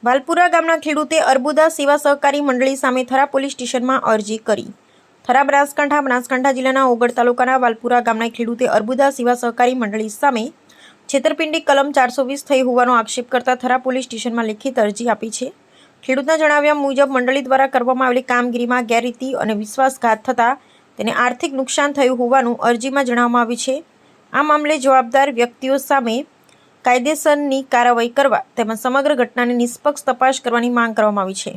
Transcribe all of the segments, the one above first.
વાલપુરા ગામના ખેડૂતે અર્બુદા સેવા સહકારી મંડળી સામે થરા પોલીસ સ્ટેશનમાં અરજી કરી। થરા બનાસકાંઠા જિલ્લાના ઓગળ તાલુકાના વાલપુરા ગામના ખેડૂતે અર્બુદા સેવા સહકારી મંડળી સામે છેતરપિંડી કલમ 420 થઈ હોવાનો આક્ષેપ કરતા થરા પોલીસ સ્ટેશનમાં લેખિત અરજી આપી છે। ખેડૂતના જણાવ્યા મુજબ મંડળી દ્વારા કરવામાં આવેલી કામગીરીમાં ગેરરીતિ અને વિશ્વાસઘાત થતાં તેને આર્થિક નુકસાન થયું હોવાનું અરજીમાં જણાવવામાં આવ્યું છે। આ મામલે જવાબદાર વ્યક્તિઓ સામે કાયદેસરની કાર્યવાહી કરવા તેમજ સમગ્ર ઘટનાની નિષ્પક્ષ તપાસ કરવાની માંગ કરવામાં આવી છે।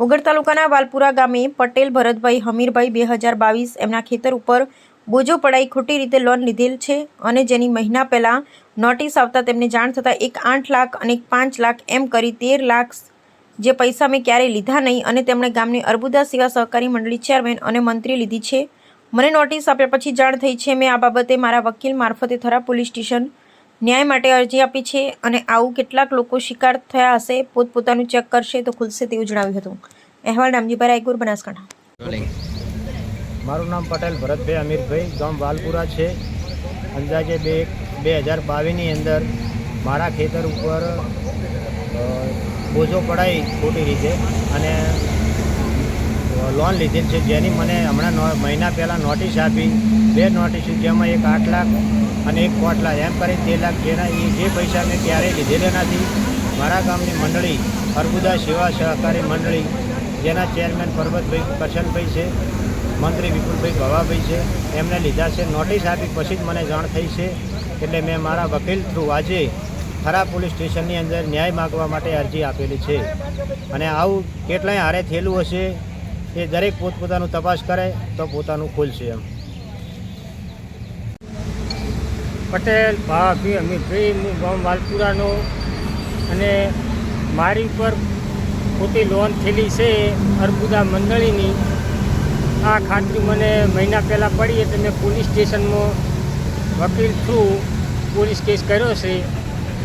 ઓગળ તાલુકાના વાલપુરા ગામે પટેલ ભરતભાઈ હમીરભાઈ 2022 એમના ખેતર ઉપર બોજો પડાઈ ખોટી રીતે લોન લીધેલ છે અને જેની મહિના પહેલાં નોટિસ આવતા તેમને જાણ થતાં એક 8 લાખ અને એક 5 લાખ એમ કરી 13 લાખ જે પૈસા મેં ક્યારેય લીધા નહીં અને તેમણે ગામની અર્બુદા સેવા સહકારી મંડળી ચેરમેન અને મંત્રી લીધી છે। મને નોટિસ આપ્યા પછી જાણ થઈ છે। મેં આ બાબતે મારા વકીલ મારફતે થરા પોલીસ સ્ટેશન ન્યાય માટે અરજી આપી છે અને આવું કેટલાક લોકો શિકાર થયા હશે, પોતપોતાનું ચેક કરશે તો ખુલશે તેવું જણાવ્યું હતું। અહેવાલ નામજીભાઈ રાયગુર, બનાસકાંઠા। મારું નામ પટેલ ભરતભાઈ અમીરભાઈ, ગામ વાલપુરા છે। અંદાજે 2022ની અંદર મારા ખેતર ઉપર બોજો પડાઈ ખોટી રીતે અને લોન લીધેલ છે, જેની મને હમણાં મહિના પહેલાં નોટિસ આપી। 2 નોટિસ, જેમાં એક 8 લાખ અને એક 5 લાખ એમ કરી 13 લાખ, જેના જે પૈસા મેં ક્યારેય લીધેલા નથી। મારા ગામની મંડળી અર્બુદા સેવા સહકારી મંડળી, જેના ચેરમેન પરબતભાઈ કરશનભાઈ છે, મંત્રી વિપુલભાઈ ભવાભાઈ છે, એમને લીધા છે। નોટિસ આપી પછી જ મને જાણ થઈ છે, એટલે મેં મારા વકીલ થ્રુ આજે થરા પોલીસ સ્ટેશનની અંદર ન્યાય માગવા માટે અરજી આપેલી છે। અને આવું કેટલાય હારે થયેલું હશે એ દરેક પોતપોતાનું તપાસ કરે તો પોતાનું ખુલશે એમ। પટેલ ભાભી અમીરભાઈ, હું ગામ વાલપુરાનો અને મારી ઉપર ખોટી લોન થયેલી છે અર્બુદા મંડળીની। આ ખાતરી મને મહિના પહેલાં પડી એટલે મેં પોલીસ સ્ટેશનમાં વકીલ થ્રુ પોલીસ કેસ કર્યો છે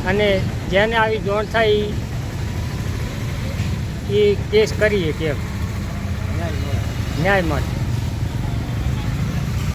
અને જેને આવી જાણ થાય એ કેસ કરીએ કેમ ન્યાય માટે।